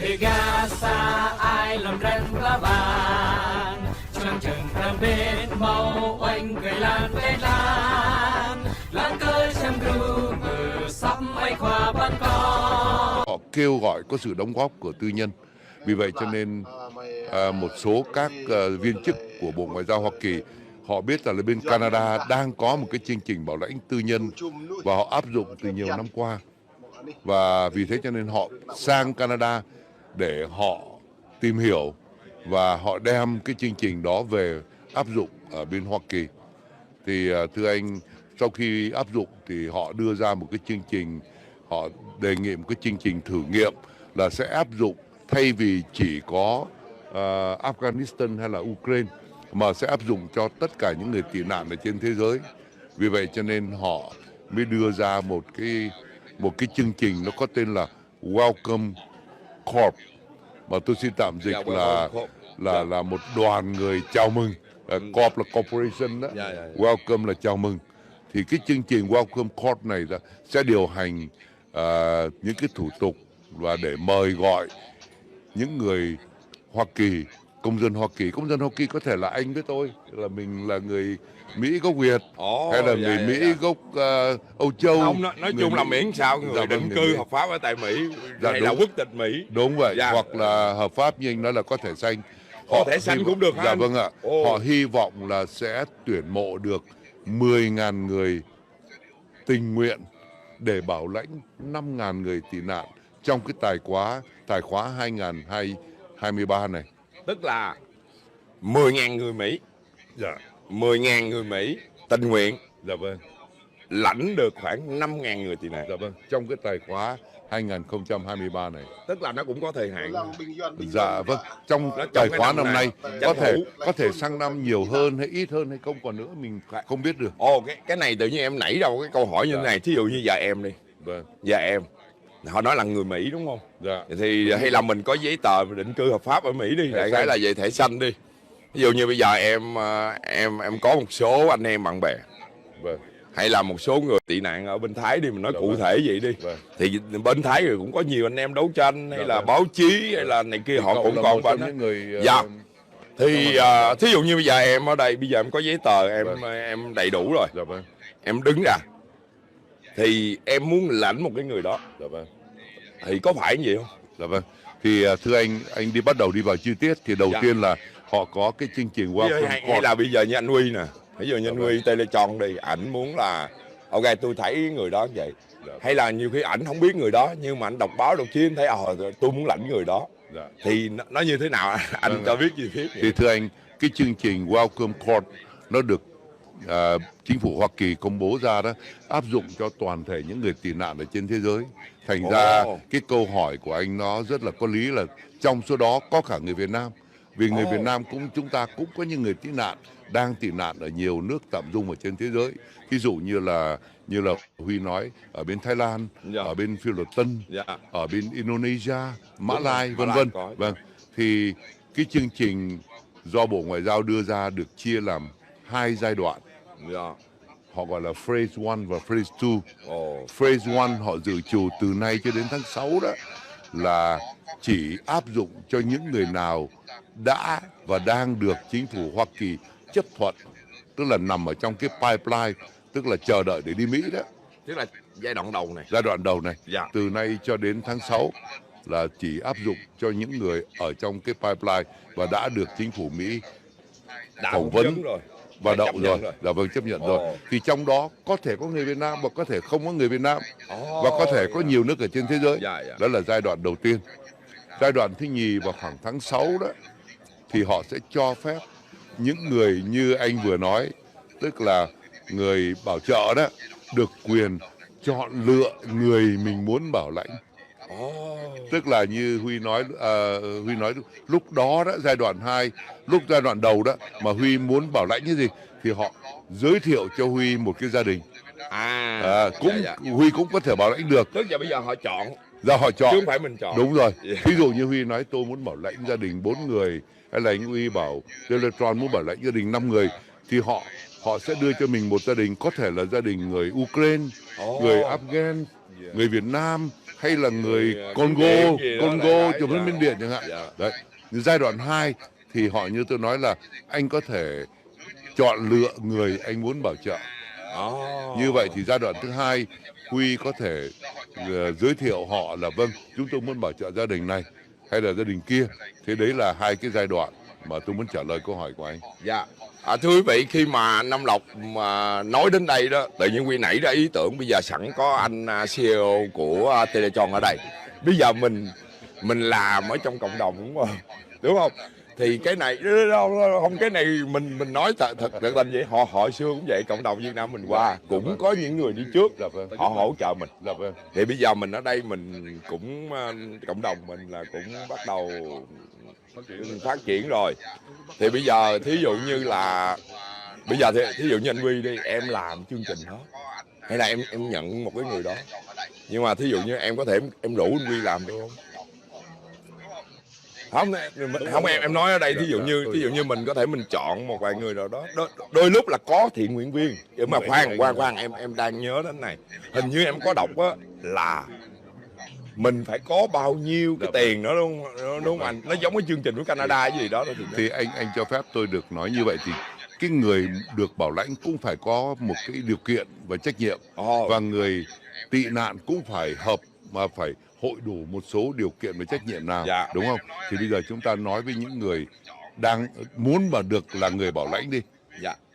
từ Gaza ai lòng rắn lá vàng trong trường tầm bên màu oanh cười lan về lan cơi xem ru bờ sắp ấy qua ban con. Họ kêu gọi có sự đóng góp của tư nhân. Vì vậy cho nên một số các viên chức của Bộ Ngoại giao Hoa Kỳ họ biết là bên Canada đang có một cái chương trình bảo lãnh tư nhân và họ áp dụng từ nhiều năm qua. Và vì thế cho nên họ sang Canada để họ tìm hiểu và họ đem cái chương trình đó về áp dụng ở bên Hoa Kỳ. Thì thưa anh, sau khi áp dụng thì họ đưa ra một cái chương trình, họ đề nghị một cái chương trình thử nghiệm là sẽ áp dụng thay vì chỉ có Afghanistan hay là Ukraine mà sẽ áp dụng cho tất cả những người tị nạn ở trên thế giới. Vì vậy cho nên họ mới đưa ra một cái chương trình nó có tên là Welcome Corp, mà tôi xin tạm dịch là một đoàn người chào mừng. Corp là corporation đó, welcome là chào mừng. Thì cái chương trình Welcome Corp này sẽ điều hành những cái thủ tục và để mời gọi những người Hoa Kỳ, công dân Hoa Kỳ. Công dân Hoa Kỳ có thể là anh với tôi, là mình là người Mỹ gốc Việt, hay là người Mỹ gốc Âu Châu. Không, nói chung là miễn sao người định cư hợp pháp ở tại Mỹ, hay là quốc tịch Mỹ. Đúng vậy, hoặc là hợp pháp như anh nói là có thẻ xanh. Họ thẻ xanh cũng được hả? Dạ vâng ạ. Họ hy vọng là sẽ tuyển mộ được 10.000 người tình nguyện để bảo lãnh 5.000 người tị nạn trong cái tài khóa 2023 này. Tức là 10.000 người Mỹ. Dạ. 10.000 người Mỹ tình nguyện. Dạ vâng. Lãnh được khoảng 5.000 người tị nạn. Dạ vâng. Trong cái tài khóa 2023 này. Tức là nó cũng có thời hạn. Dạ vâng. Trong tài khóa năm nay có thể sang năm nhiều hơn hay ít hơn hay không, còn nữa mình không biết được. Cái này tự nhiên em nảy ra một cái câu hỏi như thế này. Thí dụ như vợ em đi. Vâng. Vợ em họ nói là người Mỹ đúng không? Dạ. Thì hay là mình có giấy tờ định cư hợp pháp ở Mỹ đi, đại khái là về thẻ xanh đi. Ví dụ như bây giờ em có một số anh em bạn bè. Vâng. Hay là một số người tị nạn ở bên Thái đi, mình nói cụ thể vậy đi. Thì bên Thái rồi cũng có nhiều anh em đấu tranh hay là báo chí hay là này kia, họ cũng còn bên đó. Dạ. Thì thí dụ như bây giờ em ở đây, bây giờ em có giấy tờ, em đầy đủ rồi. Dạ vâng. Em đứng ra thì em muốn lãnh một cái người đó. Dạ vâng. Thì có phải như vậy không? Dạ vâng. Thì thưa anh bắt đầu đi vào chi tiết thì đầu tiên là họ có cái chương trình Welcome Corp. Hay là bây giờ như anh Huy nè, ví dụ như anh Huy Teletron đi, ảnh muốn là ok tôi thấy người đó vậy. Hay là nhiều khi ảnh không biết người đó nhưng mà ảnh đọc báo đọc chí thấy tôi muốn lãnh người đó. Thì nó như thế nào anh cho biết chi tiết. Thì thưa anh, cái chương trình Welcome Corp nó được chính phủ Hoa Kỳ công bố ra đó, áp dụng cho toàn thể những người tị nạn ở trên thế giới. Thành ra cái câu hỏi của anh nó rất là có lý, là trong số đó có cả người Việt Nam. Vì người Việt Nam chúng ta cũng có những người tị nạn đang tị nạn ở nhiều nước tạm dung ở trên thế giới. Ví dụ như là Huy nói ở bên Thái Lan, ở bên Philippines, ở bên Indonesia, Mã Lai, vân vân. Vâng. Thì cái chương trình do Bộ Ngoại giao đưa ra được chia làm 2 giai đoạn. Họ gọi là Phase 1 và Phase 2. Phase 1 họ dự trù từ nay cho đến tháng 6 đó là chỉ áp dụng cho những người nào đã và đang được chính phủ Hoa Kỳ chấp thuận, tức là nằm ở trong cái pipeline, tức là chờ đợi để đi Mỹ đó. Tức là giai đoạn đầu này. Giai đoạn đầu này, từ nay cho đến tháng 6 là chỉ áp dụng cho những người ở trong cái pipeline và đã được chính phủ Mỹ phỏng vấn và đậu rồi, là vâng, chấp nhận rồi. Thì trong đó có thể có người Việt Nam và có thể không có người Việt Nam, và có thể có nhiều nước ở trên thế giới. Đó là giai đoạn đầu tiên. Giai đoạn thứ nhì vào khoảng tháng 6 đó thì họ sẽ cho phép những người như anh vừa nói, tức là người bảo trợ đó, được quyền chọn lựa người mình muốn bảo lãnh. Tức là như Huy nói lúc đó giai đoạn 2, giai đoạn đầu đó mà Huy muốn bảo lãnh cái gì thì họ giới thiệu cho Huy một cái gia đình. Huy cũng có thể bảo lãnh được. Tức là bây giờ họ chọn. Họ chọn. Chứ không phải mình chọn. Đúng rồi. Ví dụ như Huy nói tôi muốn bảo lãnh gia đình 4 người, hay là anh Huy bảo Teletron muốn bảo lãnh gia đình 5 người, thì họ sẽ đưa cho mình một gia đình, có thể là gia đình người Ukraine, người Afghan, người Việt Nam, hay là người Congo Congo chụp đến Miến Điện chẳng hạn. Dạ. Đấy. Giai đoạn 2 thì họ như tôi nói là anh có thể chọn lựa người anh muốn bảo trợ. Như vậy thì giai đoạn thứ 2 Huy có thể giới thiệu họ là vâng, chúng tôi muốn bảo trợ gia đình này hay là gia đình kia. Thế đấy là hai cái giai đoạn mà tôi muốn trả lời câu hỏi của anh. Dạ. Thưa quý vị, khi mà anh Nam Lộc mà nói đến đây đó, tự nhiên Huy nảy ra ý tưởng bây giờ sẵn có anh CEO của Teletron ở đây. Bây giờ mình làm ở trong cộng đồng đúng không? Thì cái này không, cái này mình nói thật tình vậy. Họ xưa cũng vậy, cộng đồng Việt Nam mình qua cũng có những người đi trước, họ hỗ trợ mình. Thì bây giờ mình ở đây mình cũng cộng đồng mình là cũng bắt đầu phát triển rồi. Thì bây giờ thí dụ như là bây giờ thí dụ như anh Huy đi, em làm chương trình đó hay là em nhận một cái người đó, nhưng mà thí dụ như em có thể em rủ anh Huy làm được không? Không em nói ở đây thí dụ như mình có thể mình chọn một vài người nào đó, đôi lúc là có thiện nguyện viên. Nhưng mà khoan em đang nhớ đến này, hình như em có đọc á là mình phải có bao nhiêu cái tiền đó đúng không anh? Nó giống cái chương trình của Canada gì đó. Thì anh cho phép tôi được nói như vậy thì cái người được bảo lãnh cũng phải có một cái điều kiện và trách nhiệm, và người tị nạn cũng phải hợp mà phải hội đủ một số điều kiện và trách nhiệm nào, đúng không? Thì bây giờ chúng ta nói với những người đang muốn mà được là người bảo lãnh đi,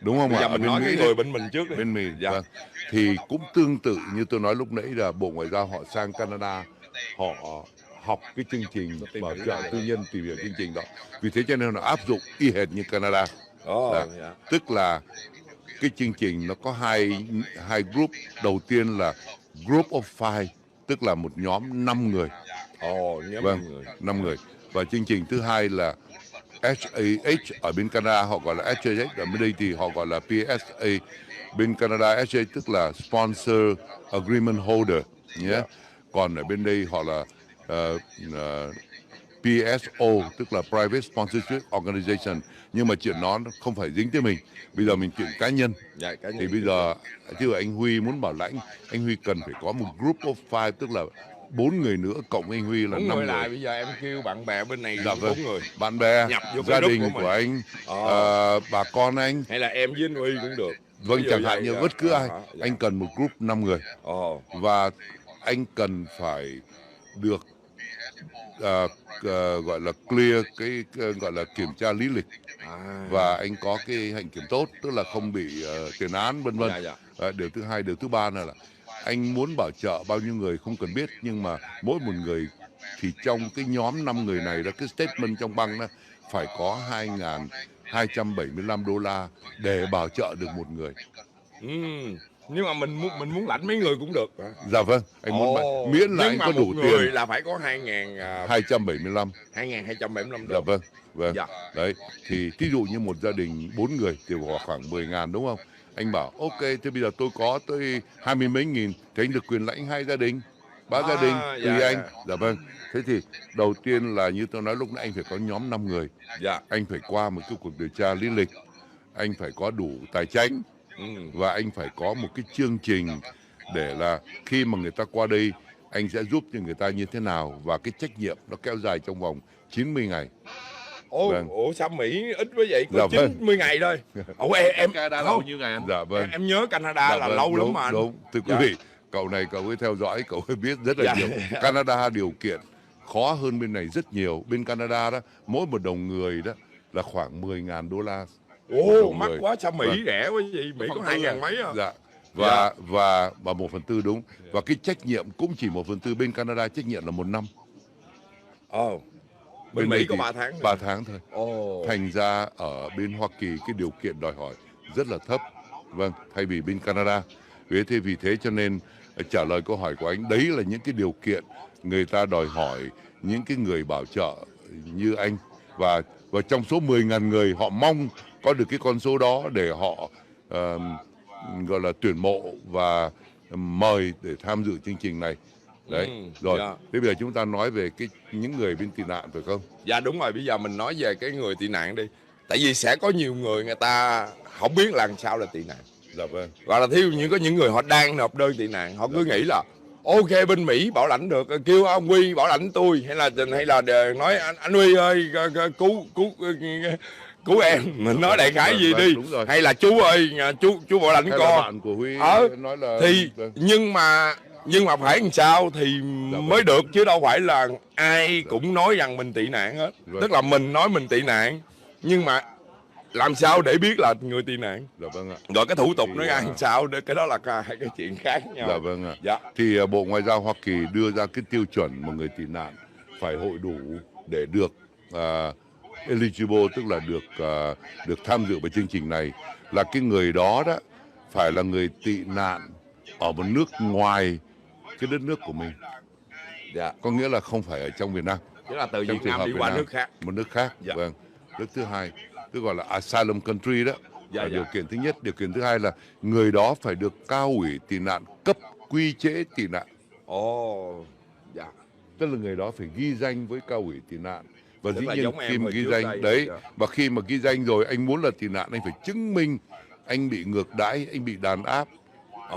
đúng không ạ? Bây giờ mình nói cái người bên mình trước đi. Bên mình, vâng. Thì cũng tương tự như tôi nói lúc nãy là Bộ Ngoại giao họ sang Canada, họ học cái chương trình bảo trợ tư nhân, tìm hiểu chương trình đó. Vì thế cho nên là áp dụng y hệt như Canada. Tức là cái chương trình nó có hai group. Đầu tiên là group of five, tức là một nhóm 5 người. Vâng, 5 người. Và chương trình thứ hai là SAH ở bên Canada họ gọi là SAH, ở bên đây thì họ gọi là PSA. Bên Canada SAH tức là Sponsor Agreement Holder nhé. Còn ở bên đây họ là PSO tức là Private Sponsorship Organization. Nhưng mà chuyện nó không phải dính tới mình. Bây giờ mình chuyện cá nhân. Thì bây giờ chứ anh Huy muốn bảo lãnh, anh Huy cần phải có một group of five, tức là 4 người nữa cộng anh Huy là 5 người. Lại bây giờ em kêu bạn bè bên này 4 người. Bạn bè, gia đình của anh, bà con anh, hay là em với anh Huy cũng được. Vâng, chẳng hạn như bất cứ ai. Anh cần một group 5 người. Và anh cần phải được gọi là clear cái gọi là kiểm tra lý lịch, và anh có cái hạnh kiểm tốt, tức là không bị tiền án vân vân. Điều thứ hai, điều thứ ba là anh muốn bảo trợ bao nhiêu người không cần biết, nhưng mà mỗi một người thì trong cái nhóm 5 người này đó, cái statement trong băng đó phải có $2.275 để bảo trợ được một người. Nhưng mà mình muốn lãnh mấy người cũng được. Dạ vâng, anh muốn miễn là anh có đủ tiền là phải có 275. 2.275 Dạ vâng. Đấy, thì ví dụ như một gia đình 4 người thì khoảng 10.000 đúng không? Anh bảo ok, thế bây giờ tôi có tới 20 mấy nghìn thì anh được quyền lãnh 2 gia đình, 3 gia đình tùy anh. Dạ vâng. Thế thì đầu tiên là như tôi nói lúc nãy, anh phải có nhóm 5 người. Anh phải qua một cái cuộc điều tra lý lịch, anh phải có đủ tài chính, và anh phải có một cái chương trình để là khi mà người ta qua đây anh sẽ giúp cho người ta như thế nào, và cái trách nhiệm nó kéo dài trong vòng 90 ngày. Ủa sao Mỹ ít với vậy? Có 90 ngày thôi. Em Canada lâu nhiêu ngày anh? Dạ vâng. Em nhớ Canada là lâu lắm mà anh. Đúng. Thưa quý vị, cậu này cậu ấy theo dõi, cậu ấy biết rất là nhiều. Canada điều kiện khó hơn bên này rất nhiều. Bên Canada đó, mỗi một đồng người đó là khoảng $10.000. Mắc quá, sao Mỹ rẻ quá vậy? Mỹ có 2.000 mấy à? Dạ. Và 1/4 đúng. Và cái trách nhiệm cũng chỉ 1/4. Bên Canada trách nhiệm là 1 năm. Bên Mỹ có 3 tháng. 3 tháng thôi. Thành ra ở bên Hoa Kỳ cái điều kiện đòi hỏi rất là thấp. Vâng, thay vì bên Canada. Vì thế cho nên trả lời câu hỏi của anh, đấy là những cái điều kiện người ta đòi hỏi những cái người bảo trợ như anh. Và trong số 10.000 người họ mong có được cái con số đó để họ gọi là tuyển mộ và mời để tham dự chương trình này. Đấy, rồi. Thế bây giờ chúng ta nói về những người bên tị nạn phải không? Dạ đúng rồi, bây giờ mình nói về cái người tị nạn đi. Tại vì sẽ có nhiều người ta không biết làm sao là tị nạn. Dạ vâng. Hoặc là thí dụ như có những người họ đang nộp đơn tị nạn, họ cứ nghĩ là ok bên Mỹ bảo lãnh được, kêu ông Huy bảo lãnh tôi, hay là nói anh Huy ơi cứu em, mình nói đại khái gì đi, hay là chú ơi chú bảo lãnh con. Bạn của Huy nói là thì nhưng mà phải làm sao thì mới được, chứ đâu phải là ai cũng nói rằng mình tị nạn hết. Tức là mình nói mình tị nạn, nhưng mà làm sao để biết là người tị nạn? Rồi cái thủ tục nó ra làm sao, cái đó là hai cái chuyện khác nhau. Dạ vâng ạ. Thì Bộ Ngoại giao Hoa Kỳ đưa ra cái tiêu chuẩn một người tị nạn phải hội đủ để được eligible, tức là được tham dự vào chương trình này, là cái người đó phải là người tị nạn ở một nước ngoài cái đất nước của mình. Dạ. Có nghĩa là không phải ở trong Việt Nam. Tức là từ Việt Nam đi qua nước khác. Một nước khác. Dạ. Vâng. Nước thứ hai, tức gọi là asylum country đó. Dạ, Điều kiện thứ nhất. Điều kiện thứ hai là người đó phải được cao ủy tị nạn cấp quy chế tị nạn. Dạ. Tức là người đó phải ghi danh với cao ủy tị nạn. Và dĩ nhiên khi mà ghi danh dạ. Và khi mà ghi danh rồi, anh muốn là tị nạn, anh phải chứng minh anh bị ngược đãi, anh bị đàn áp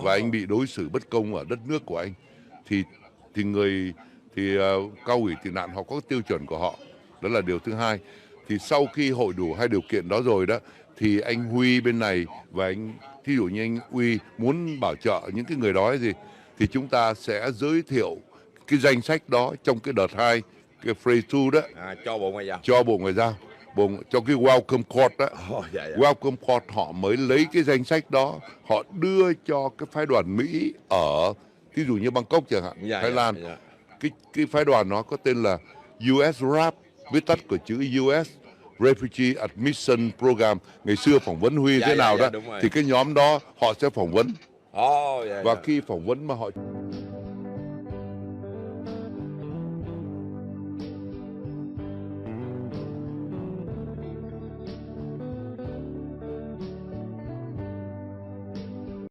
và anh bị đối xử bất công ở đất nước của anh. Thì cao ủy tị nạn họ có tiêu chuẩn của họ. Đó là điều thứ hai. Thì sau khi hội đủ hai điều kiện đó rồi đó, thì anh Huy bên này và thí dụ như anh Huy muốn bảo trợ những cái người đó gì, thì chúng ta sẽ giới thiệu cái danh sách đó trong cái đợt 2, cái phase 2 đó, cho Bộ Ngoại giao. cho Bộ Ngoại giao, cho cái welcome court đó. Dạ. Welcome court họ mới lấy cái danh sách đó, họ đưa cho cái phái đoàn Mỹ ở thí dụ như Bangkok chẳng hạn, Thái Lan. Cái phái đoàn nó có tên là US RAP, viết tắt của chữ US Refugee Admission Program. Ngày xưa phỏng vấn Huy thế nào đó, thì cái nhóm đó họ sẽ phỏng vấn. Và khi phỏng vấn mà họ